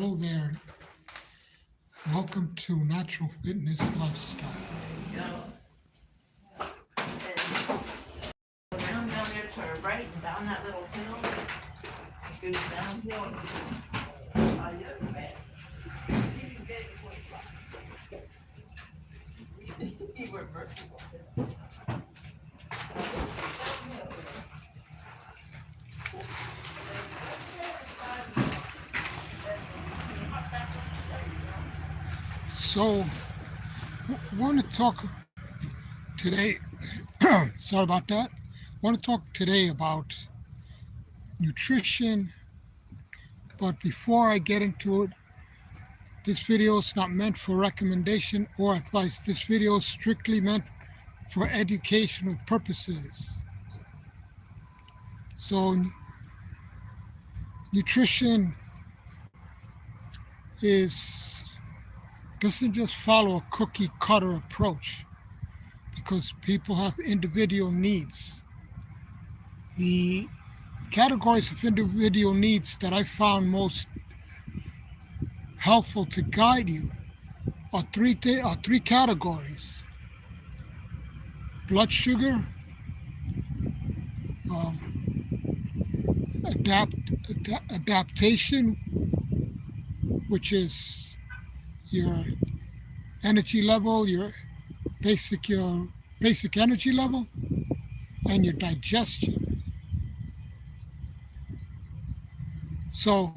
Hello there. Welcome to Natural Fitness Lifestyle. Down there to the right and down that little hill. Goes downhill. You were virtual. So, want to talk today. Sorry about that. Want to talk today about nutrition. But before I get into it, this video is not meant for recommendation or advice. This video is strictly meant for educational purposes. So, nutrition is doesn't just follow a cookie cutter approach because people have individual needs. The categories of individual needs that I found most helpful to guide you are three categories: blood sugar, um, adaptation, which is your energy level, your basic energy level, and your digestion. So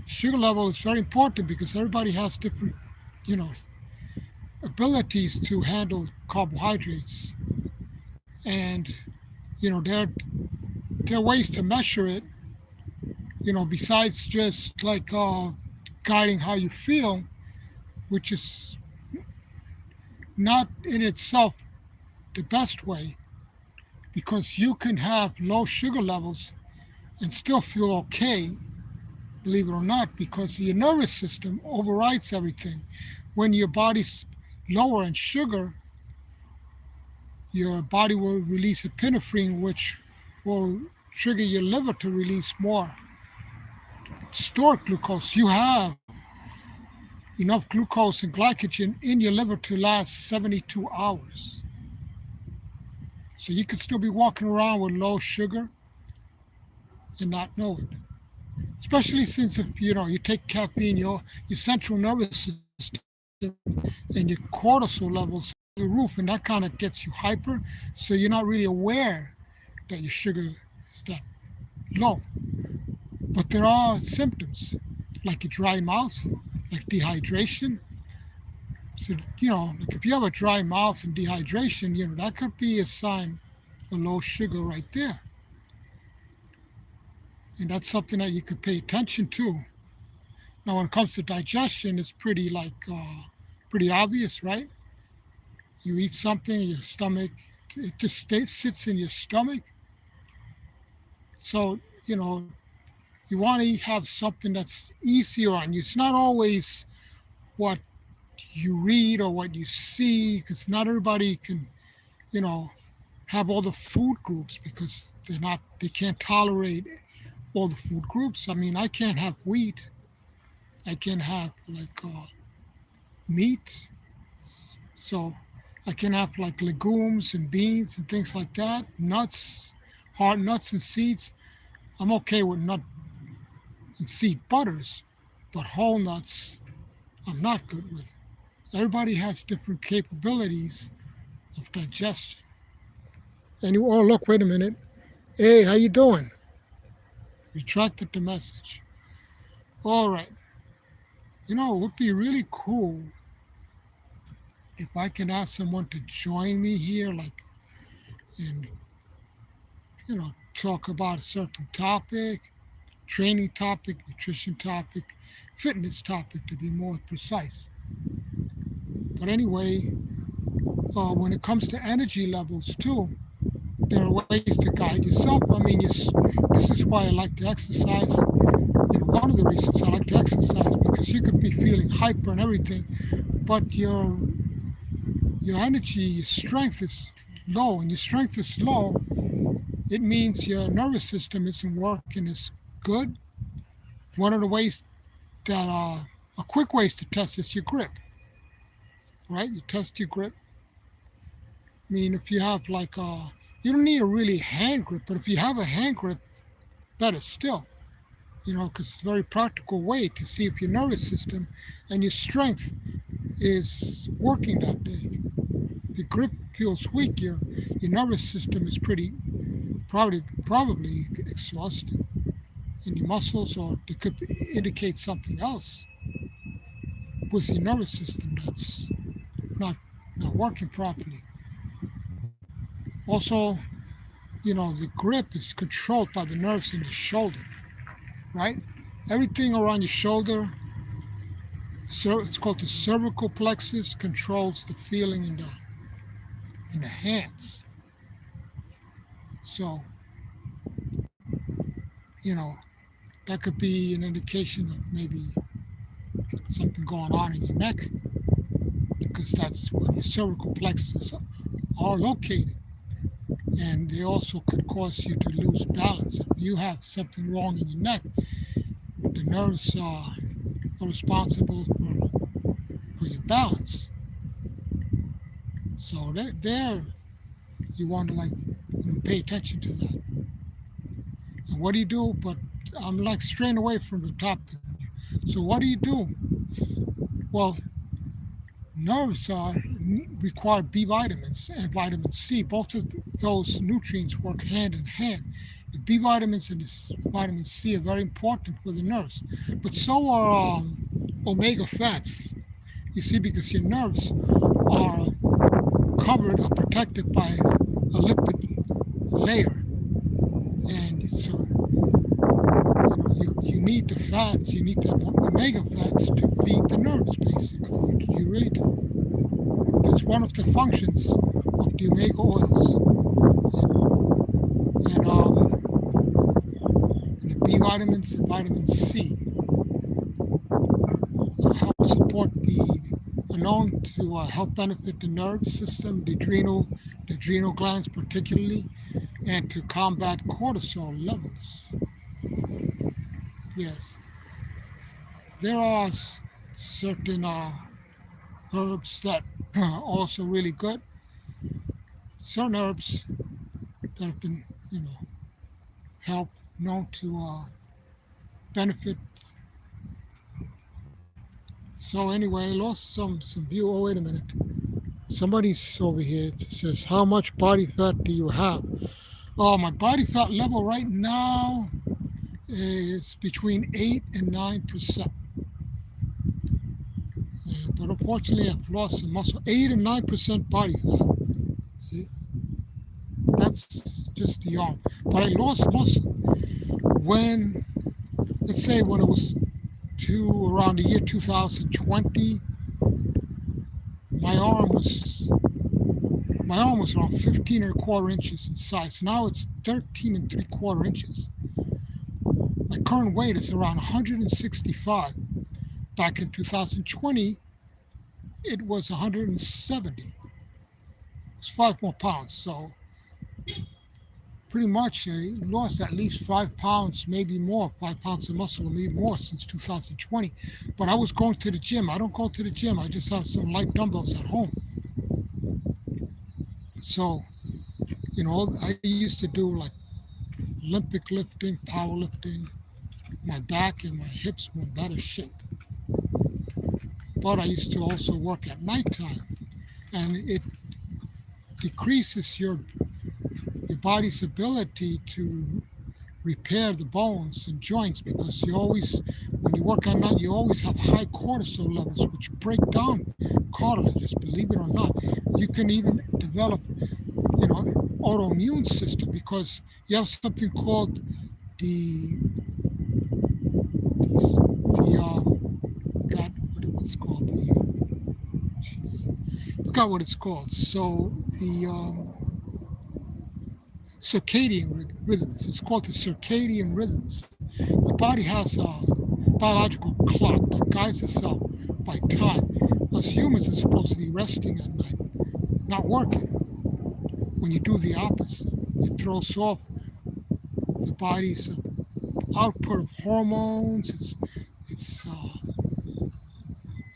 sugar level is very important because everybody has different, you know, abilities to handle carbohydrates, and there are ways to measure it. Besides just like guiding how you feel, which is not in itself the best way, because you can have low sugar levels and still feel okay, believe it or not, because your nervous system overrides everything. When your body's lower in sugar, your body will release epinephrine, which will trigger your liver to release more stored glucose. You have enough glucose and glycogen in your liver to last 72 hours. So you could still be walking around with low sugar and not know it. Especially since if you take caffeine, your central nervous system and your cortisol levels through the roof, and that kind of gets you hyper. So you're not really aware that your sugar is that low. But there are symptoms like a dry mouth, like dehydration. So like if you have a dry mouth and dehydration, that could be a sign of low sugar right there. And that's something that you could pay attention to. Now, when it comes to digestion, it's pretty obvious, right? You eat something, your stomach, it just sits in your stomach. So, you want to have something that's easier on you. It's not always what you read or what you see, because not everybody can, you know, have all the food groups because they can't tolerate all the food groups. I mean, I can't have wheat. I can't have meat. So I can have like legumes and beans and things like that. Nuts, hard nuts and seeds. I'm okay with nut and seed butters, but whole nuts I'm not good with. Everybody has different capabilities of digestion. And look, wait a minute. Hey, how you doing? Retracted the message. All right. It would be really cool if I can ask someone to join me here, and talk about a certain topic, training topic, nutrition topic, fitness topic to be more precise. But anyway, when it comes to energy levels too, there are ways to guide yourself. I mean, this is why I like to exercise. One of the reasons I like to exercise, because you could be feeling hyper and everything, but your energy, your strength is low, and your strength is low. It means your nervous system isn't working as good, One of the ways that a quick ways to test is your grip, right? You test your grip. I mean, if you have like you don't need a really hand grip, but if you have a hand grip, better still. Because it's a very practical way to see if your nervous system and your strength is working that day. If your grip feels weak, your nervous system is probably exhausted, and your muscles, or it could indicate something else with your nervous system that's not not working properly. Also, the grip is controlled by the nerves in your shoulder, right? Everything around your shoulder, so it's called the cervical plexus, controls the feeling in the hands. So, you know, that could be an indication of maybe something going on in your neck, because that's where the cervical plexus are located. And they also could cause you to lose balance. If you have something wrong in your neck, the nerves are responsible for your balance. So there you want to pay attention to that. And what do you do? But I'm like straying away from the topic. So what do you do? Well, nerves require B vitamins and vitamin C. Both of those nutrients work hand in hand. The B vitamins and the vitamin C are very important for the nerves, but so are omega fats. You see, because your nerves are covered or protected by a lipid layer, and so you need the fats, you need the omega fats to feed the nerves. Basically, you really do. That's one of the functions of the omega oils, and the B vitamins and vitamin C help support are known to help benefit the nervous system, the adrenal glands particularly, and to combat cortisol levels. Yes, there are certain herbs that are also really good. Certain herbs that have been, help known to benefit. So anyway, I lost some view. Oh, wait a minute. Somebody's over here that says, "How much body fat do you have?" Oh, my body fat level right now is between 8 and 9%. But unfortunately, I've lost some muscle. 8 and 9% body fat. See, that's just the arm. But I lost muscle when, let's say, when it was around the year 2020. My arm was around 15 1/4 inches in size. Now it's 13 3/4 inches. My current weight is around 165. Back in 2020, it was 170. It's 5 more pounds. So pretty much I lost at least 5 pounds, maybe more, 5 pounds of muscle, maybe more since 2020. But I was going to the gym. I don't go to the gym. I just have some light dumbbells at home. So, I used to do like Olympic lifting, powerlifting. My back and my hips were in better shape. But I used to also work at nighttime, and it decreases your body's ability to repair the bones and joints, because when you work at night, you always have high cortisol levels, which break down cartilages. Believe it or not, you can even develop, autoimmune system, because you have something called the God, what it was called, forgot what it's called. So the circadian rhythms. It's called the circadian rhythms. The body has a biological clock that guides itself by time. Us humans are supposed to be resting at night, not working. When you do the opposite, it throws off the body's output of hormones. It's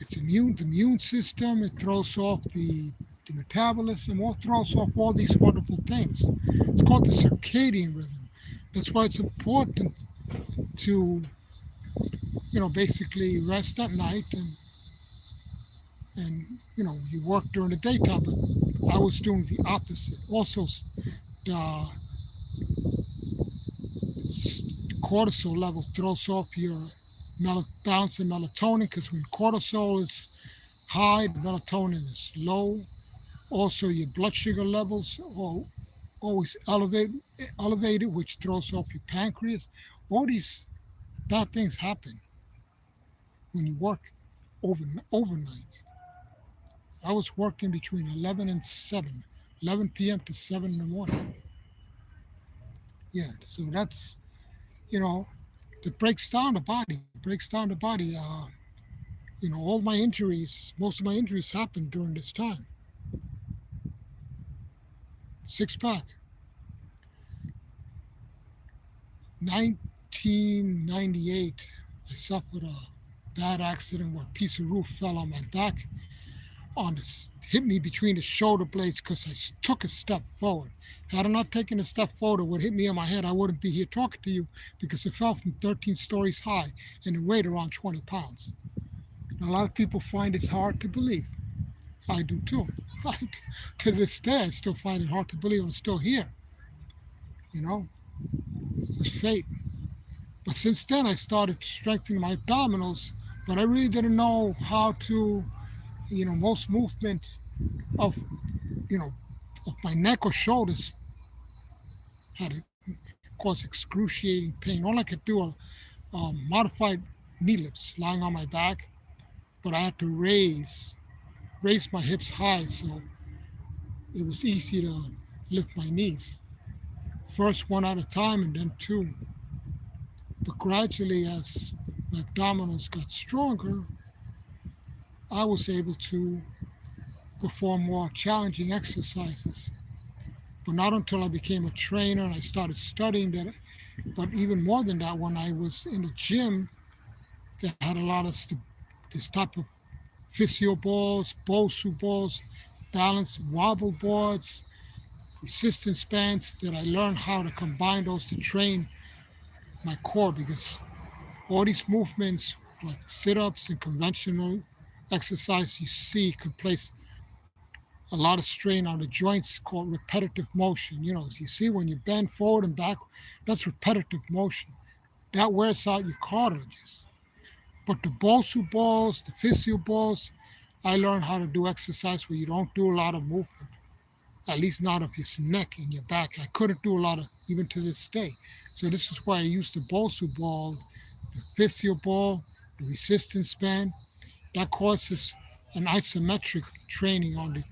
the immune system. It throws off the metabolism, or throws off all these wonderful things. It's called the circadian rhythm. That's why it's important to, basically rest at night, and you work during the daytime. But I was doing the opposite. Also, the cortisol level throws off your balance in melatonin, because when cortisol is high, melatonin is low. Also, your blood sugar levels are always elevated, which throws off your pancreas. All these bad things happen when you work overnight. I was working between 11 and 7, 11 p.m. to 7 in the morning. Yeah, so that's, you know, it breaks down the body. Breaks down the body. All my injuries, most of my injuries happened during this time. Six pack. 1998, I suffered a bad accident where a piece of roof fell on my back, hit me between the shoulder blades because I took a step forward. Had I not taken a step forward, it would hit me on my head. I wouldn't be here talking to you, because it fell from 13 stories high and it weighed around 20 pounds. And a lot of people find it hard to believe. I do too. To this day, I still find it hard to believe I'm still here. You know, it's just fate. But since then, I started strengthening my abdominals, but I really didn't know how to, most movement of, you know, of my neck or shoulders had to cause excruciating pain. All I could do are modified knee lifts, lying on my back, but I had to raise my hips high, so it was easy to lift my knees. First one at a time, and then two. But gradually, as my abdominals got stronger, I was able to perform more challenging exercises. But not until I became a trainer and I started studying that. But even more than that, when I was in the gym, they had a lot of this type of physio balls, Bosu balls, balance wobble boards, resistance bands, that I learned how to combine those to train my core, because all these movements like sit-ups and conventional exercise you see can place a lot of strain on the joints, called repetitive motion. You see when you bend forward and back, that's repetitive motion. That wears out your cartilages. But the Bosu balls, the physio balls, I learned how to do exercise where you don't do a lot of movement, at least not of your neck and your back. I couldn't do a lot of, even to this day. So this is why I use the Bosu ball, the physio ball, the resistance band. That causes an isometric training on the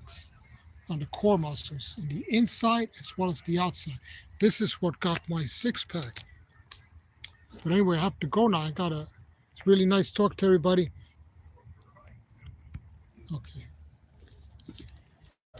core muscles, in the inside as well as the outside. This is what got my six pack. But anyway, I have to go now. It's really nice talk to everybody. Okay.